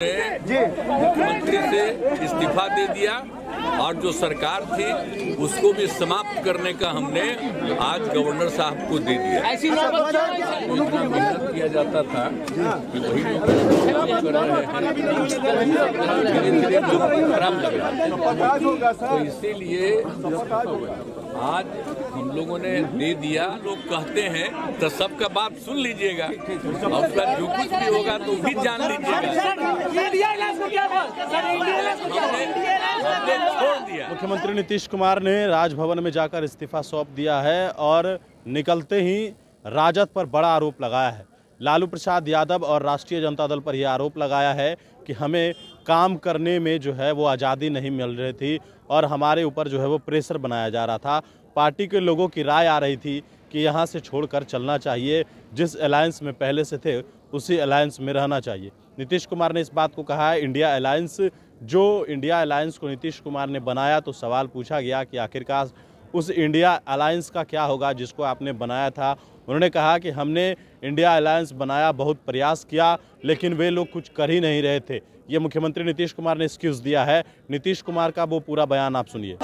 मुख्यमंत्री से इस्तीफा दे दिया और जो सरकार थी उसको भी समाप्त करने का हमने आज गवर्नर साहब को दे दिया। ऐसी इतना मेहनत किया जाता था कि वही धीरे-धीरे खराब लग रहा, तो इसीलिए आज हम लोगों ने दे दिया। लोग कहते हैं तो सबका बात सुन लीजिएगा और उसका जो कुछ भी होगा तो भी जान लीजिएगा। मुख्यमंत्री नीतीश कुमार ने राजभवन में जाकर इस्तीफा सौंप दिया है और निकलते ही राजद पर बड़ा आरोप लगाया है। लालू प्रसाद यादव और राष्ट्रीय जनता दल पर यह आरोप लगाया है कि हमें काम करने में जो है वो आज़ादी नहीं मिल रही थी और हमारे ऊपर जो है वो प्रेशर बनाया जा रहा था। पार्टी के लोगों की राय आ रही थी कि यहाँ से छोड़कर चलना चाहिए, जिस अलायंस में पहले से थे उसी अलायंस में रहना चाहिए। नीतीश कुमार ने इस बात को कहा है। इंडिया अलायंस को नीतीश कुमार ने बनाया तो सवाल पूछा गया कि आखिरकार उस इंडिया अलायंस का क्या होगा जिसको आपने बनाया था। उन्होंने कहा कि हमने इंडिया अलायंस बनाया, बहुत प्रयास किया, लेकिन वे लोग कुछ कर ही नहीं रहे थे। ये मुख्यमंत्री नीतीश कुमार ने एक्सक्यूज दिया है। नीतीश कुमार का वो पूरा बयान आप सुनिए।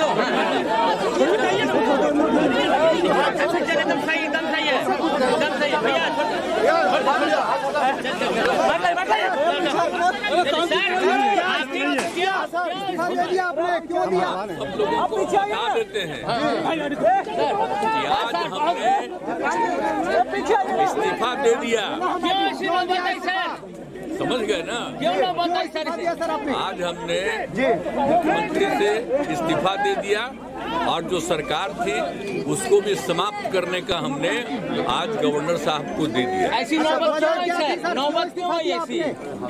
हम लोगों को बता देते हैं कि आज हमने इस्तीफा दे दिया। समझ गए ना? आज हमने मुख्यमंत्री से इस्तीफा दे दिया और जो सरकार थी उसको भी समाप्त करने का हमने आज गवर्नर साहब को दे दिया। ऐसी नौबत क्यों हुई ऐसी?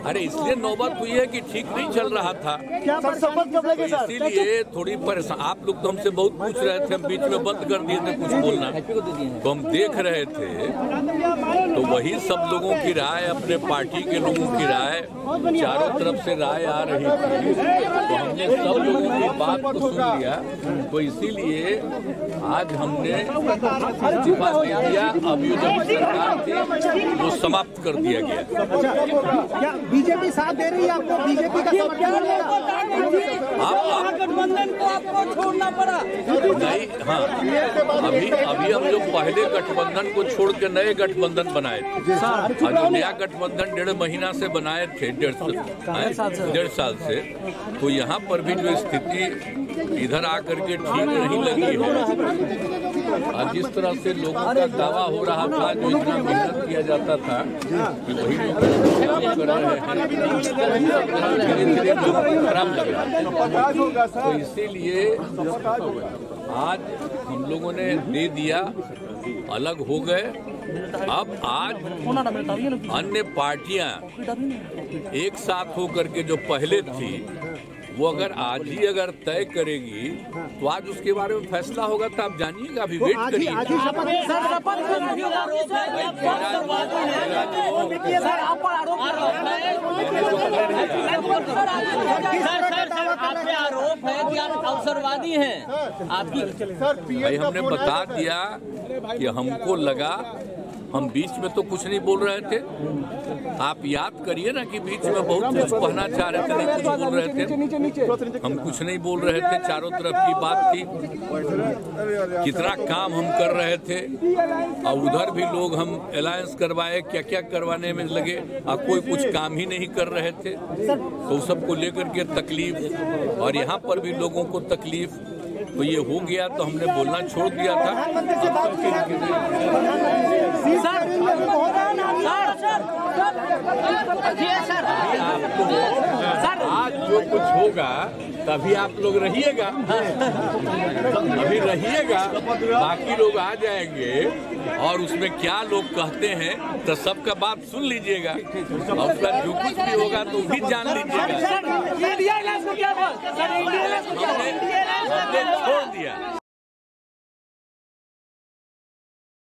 अरे इसलिए नौबत हुई है कि ठीक नहीं चल रहा था, तो इसीलिए थोड़ी परेशान। आप लोग तो हमसे बहुत पूछ रहे थे, हम बीच में बंद कर दिए थे कुछ बोलना, तो हम देख रहे थे। तो वही सब लोगों की राय, अपने पार्टी के लोगों की राय, चारों तरफ से राय आ रही थी, तो हमने सब लोगों की बात को सुन लिया। तो इसीलिए आज हमने इस्तीफा दे दिया। अब ये जो सरकार थी वो समाप्त कर दिया गया। क्या बीजेपी साथ दे रही है आपको? बीजेपी का गठबंधन को आपको छोड़ना पड़ा? नहीं, हाँ, अभी हम लोग पहले गठबंधन को छोड़ के नए गठबंधन बनाए थे। और जो नया गठबंधन 1.5 महीना से बनाए थे, 1.5 साल से, तो यहाँ पर भी जो स्थिति इधर आकर के ठीक नहीं लगी है। और जिस तरह से लोगों का दावा हो रहा था, जो इतना मेहनत किया जाता था कि वही धीरे-धीरे खराब लग रहा, तो इसीलिए आज हम लोगों ने दे दिया, अलग हो गए। अब आज अन्य पार्टियां एक साथ होकर के जो पहले थी वो अगर आज ही अगर तय करेगी तो आज उसके बारे में फैसला होगा। तो आप जानिएगा, अभी वेट करिए। आरोप है कि आप अवसरवादी हैं। आपकी भाई हमने बता दिया कि हमको लगा, हम बीच में तो कुछ नहीं बोल रहे थे। आप याद करिए ना कि बीच में बहुत कुछ कहना चाह रहे थे, नहीं कुछ बोल रहे थे। हम कुछ नहीं बोल रहे थे, चारों तरफ की बात थी, कितना काम हम कर रहे थे। और उधर भी लोग हम अलायंस करवाए, क्या क्या करवाने में लगे, और कोई कुछ काम ही नहीं कर रहे थे। तो सबको लेकर के तकलीफ, और यहाँ पर भी लोगों को तकलीफ, तो ये हो गया तो हमने बोलना छोड़ दिया था। आज जो कुछ होगा तभी आप लोग रहिएगा, अभी रहिएगा, बाकी लोग आ जाएंगे और उसमें क्या लोग कहते हैं तो सबका बात सुन लीजिएगा और उसका जो कुछ भी होगा तो भी जान लीजिएगा। हमने छोड़ दिया।